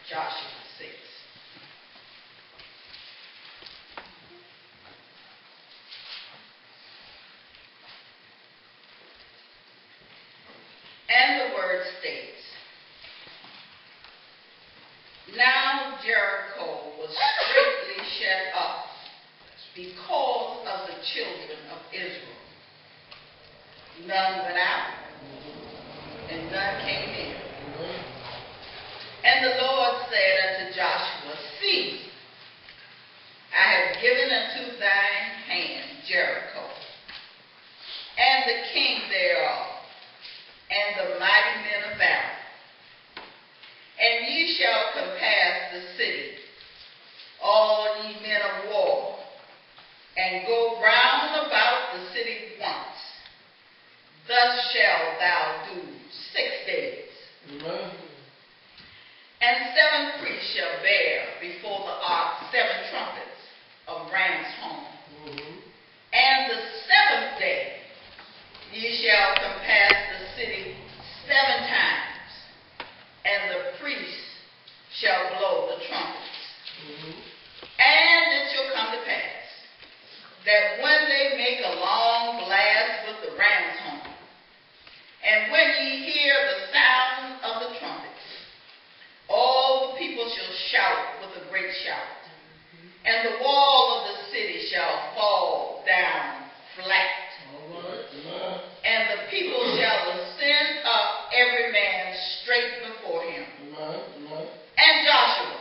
Joshua 6. And the word states, now Jericho was strictly shut up because of the children of Israel. None went out, and none came in. And the Lord said unto Joshua, see, I have given unto thine hand Jericho, and the king thereof, and the mighty men of valor. And ye shall compass the city, all ye men of war, and go round about the city once. Thus shalt thou do 6 days. Amen. And 7 priests shall bear before the ark 7 trumpets of ram's horn. And the 7th day ye shall compass the city 7 times, and the priests shall blow the trumpets. And it shall come to pass that when they make a long blast with the ram's horn, and when ye hear the sound of the trumpets, all the people shall shout with a great shout, and the wall of the city shall fall down flat. And the people shall ascend up every man straight before him. And Joshua,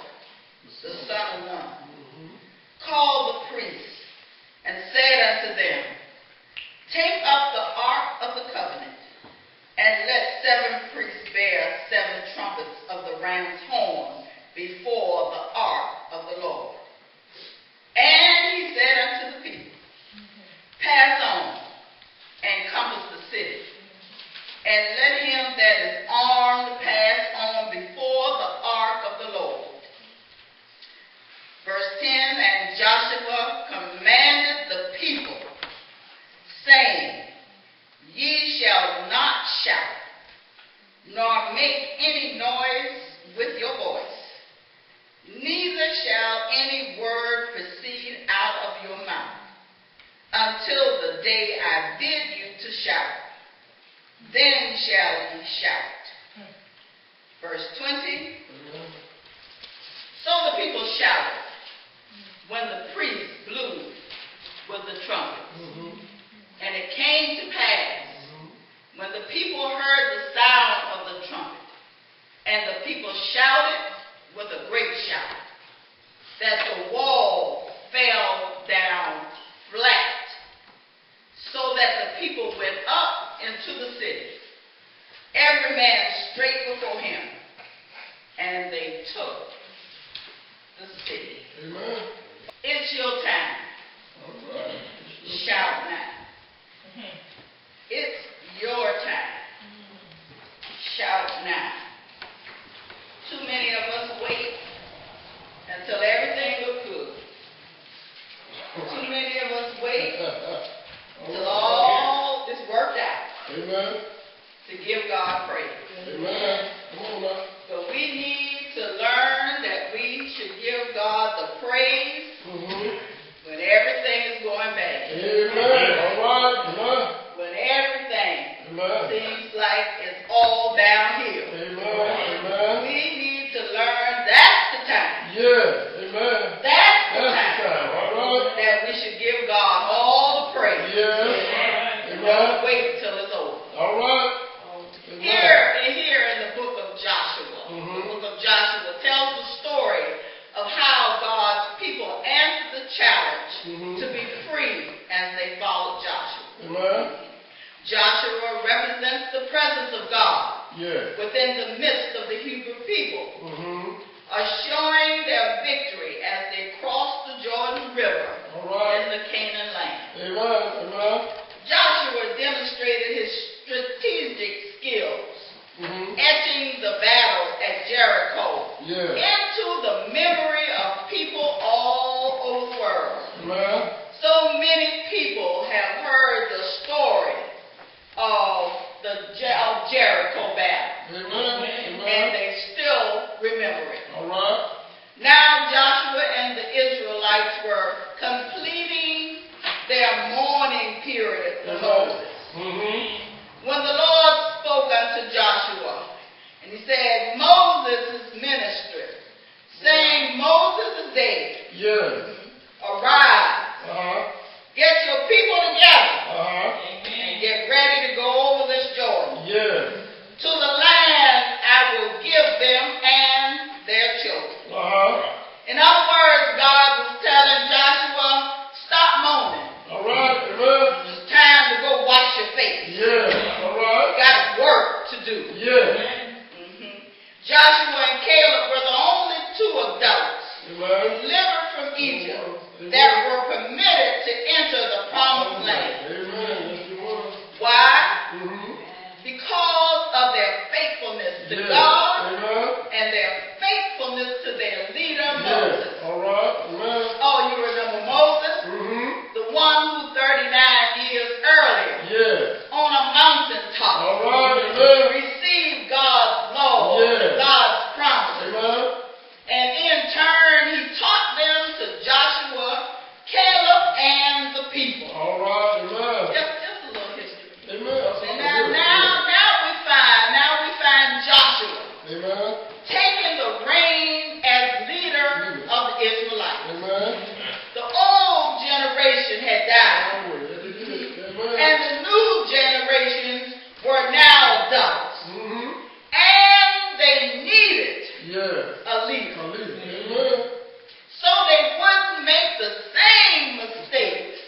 the son of Nun, called the priests and said unto them, take up the ark of the covenant, and let 7 priests bear 7 trumpets of the ram's horn before the ark of the Lord. And he said unto the people, pass on and compass the city, and let him that is armed pass on before the ark of the Lord. Verse 10, and Joshua commanded the people, saying, ye shall not shout, nor make any noise with your voice, neither shall any word proceed out of your mouth, until the day I bid you to shout. Then shall ye shout. Verse 20. So the people shouted when the priest blew with the trumpets. And it came to pass, when the people heard the sound of the trumpet, and the people shouted with a great shout, that the wall fell down flat, so that the people went up into the city, every man straight before him, and they took the city. Amen. It's your time. All right. Shout now. It's your time. Shout now. Too many of us wait until everything looks good. Too many of us wait until all is worked out. Amen. To give God praise. Amen. Come on now. But we need to learn that we should give God the praise when everything is going bad. Amen. All right. Amen. When everything Amen. seems like it's all downhill. Amen. Amen. We need to learn that's the time. Yes. Amen. That's the That's the time time. All right. that we should give God all the praise. Yes. Don't Amen. wait till it's over. All right. Amen. Here in the book of Joshua, the book of Joshua tells the story of how God's people answered the challenge to be free as they followed Joshua. Amen. Joshua represents the presence of God Yes. within the midst of the Hebrew people, assuring their victory as they crossed the Jordan River All right. in the Canaan land. Amen. Amen. Joshua demonstrated his strategic skills, etching the battles at Jericho Yes. into the memory of people all over the world. Amen. So many people have heard the story of Jericho battle, Amen. and Amen. they still remember it. All right. Moses' ministry, saying, Moses is dead. Yes. Arise, get your people together, Amen. and get ready to go over this Jordan. Yes. To the land I will give them and their children. In other words, God was telling Joshua, stop moaning. All right. Amen. It's time to go wash your face. Yes. All right. Got work to do. Yes. Joshua and Caleb were the only two adults Amen. delivered from Egypt that were permitted to enter the promised land. Amen. Yes, you were. Why? Because of their faithfulness to God and their faithfulness to their leader, Moses. All right. Amen. Oh, you remember Moses? The one who 39 years earlier on a mountaintop All right. Amen. received God's law, God's promise. Amen. And in turn, he taught them to Joshua, Caleb, and the people. All right. Amen. Just a little history. Amen. And now we find Joshua taking the reign as leader of the Israelites. Amen. The old generation had died, and the new generations were now adults, and they needed a leader. So they wouldn't make the same mistakes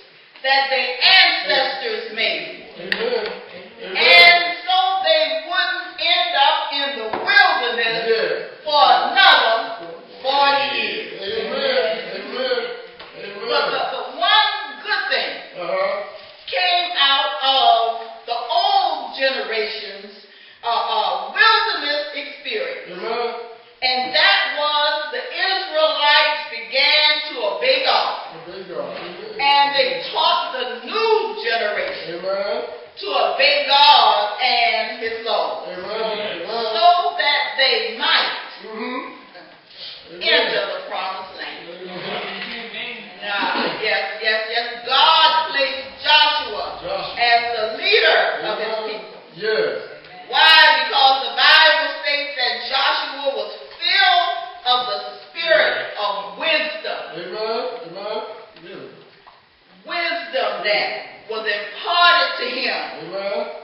that their ancestors made. And so they wouldn't end up in the wilderness for another 40 years. But one good thing came out of the old generation's wilderness experience. And that was the Israelites began to obey God. And they taught the new generation to obey God and His laws. So that they might enter the promised land. Yes. God placed Joshua as the leader of His people. Why? Because the Bible states that Joshua was filled of the spirit of wisdom. Wisdom that was imparted to him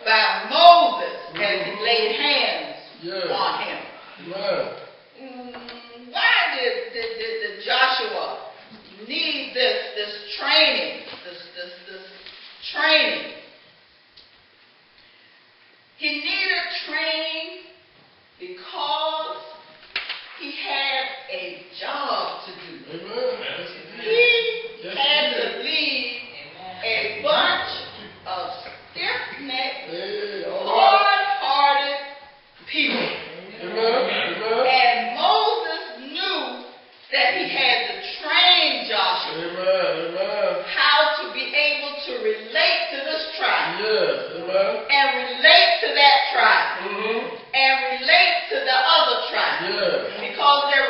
by Moses as he laid hands on him. Why did Joshua need this training? This training. He needed training because he had a job to do. He had to lead a bunch of stiff-necked, hard-hearted people. And Moses knew that he had to train Joshua how to be able to relate to this tribe. And relate to that tribe. And relate to the other tribe. Because there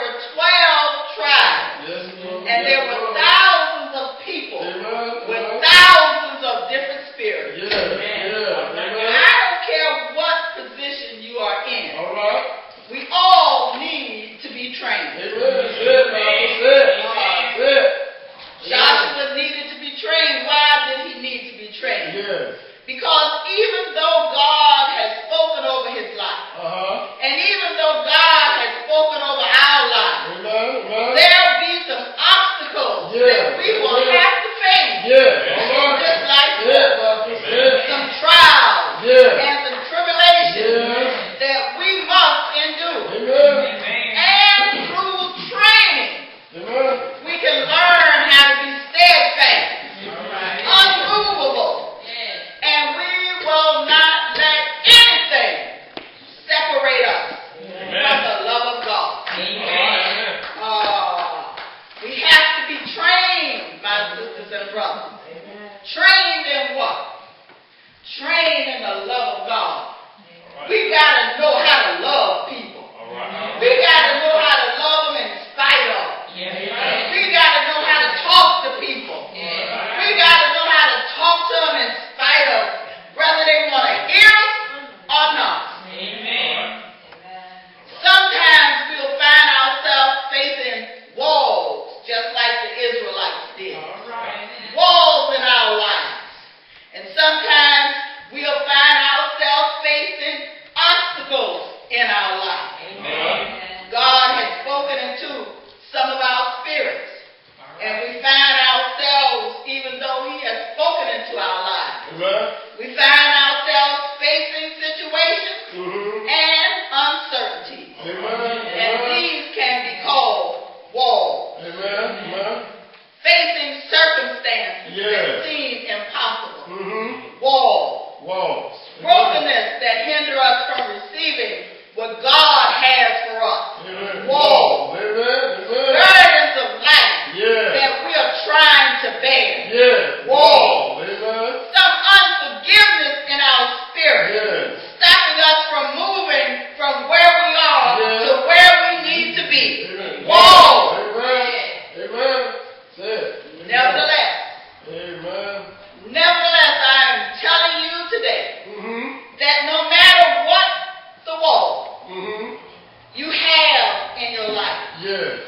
Yes.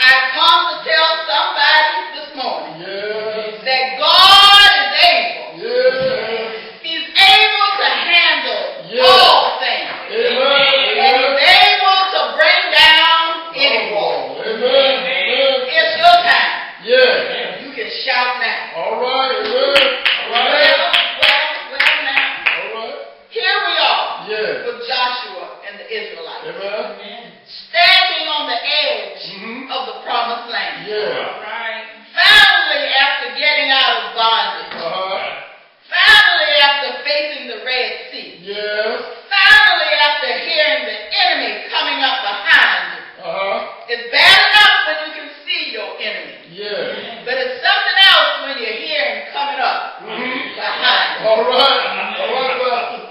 I've come to tell somebody this morning Yes. that God is able. Yes. He's able to handle Yes. all things. Amen. And He's able to bring down any wall. Amen. It's your time. Yes. You can shout now. All right. Amen. All right. Well now. All right. Here we are Yes. with Joshua and the Israelites. Amen. Standing on the edge Mhm. of the promised land. Yes. Finally, after getting out of bondage. Finally, after facing the Red Sea. Yes. Finally, after hearing the enemy coming up behind you. It's bad enough when you can see your enemy. Yes. But it's something else when you hear him coming up behind you. All right. All right, Pastor.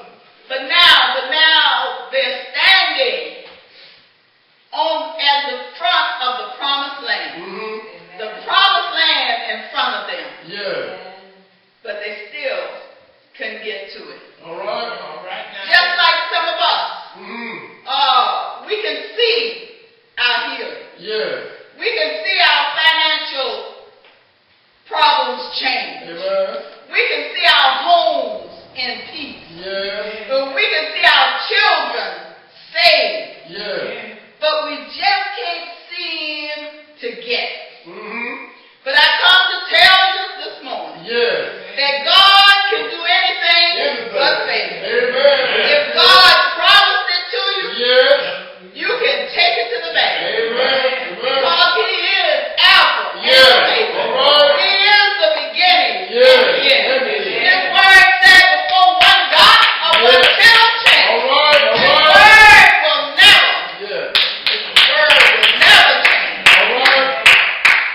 But now they're standing at the front of the promised land. Mm-hmm. The promised land in front of them. Yes. But they still couldn't get to it. All right. All right. Just like some of us. Mm-hmm. We can see our healing. Yes. We can see our financial problems change. Amen. We can see our homes in peace. Yes. We can see our children saved. Yes. But we just can't seem to get. Mm-hmm. But I come to tell you this morning Yes. that God can do anything but fail. Amen. If God promised it to you, Yes. you can take it to the bank. Amen. Because He is Alpha Yes. and Omega. All right. He is the beginning. Yes. His word said before one got or one till ten. All right. All His right. word will never, Yes. His word will never change. All right.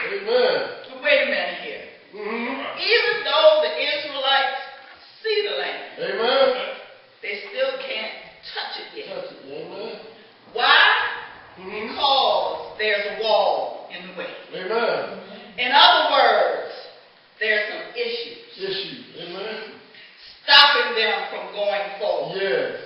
Amen. But wait a minute here. Mm-hmm. Even though the Israelites see the land, Amen. they still can't touch it yet. Touch it. Amen. Why? Mm-hmm. Because there's a wall in the way. Amen. In other words, there's some issues Issue. Amen. stopping them from going forward. Yes.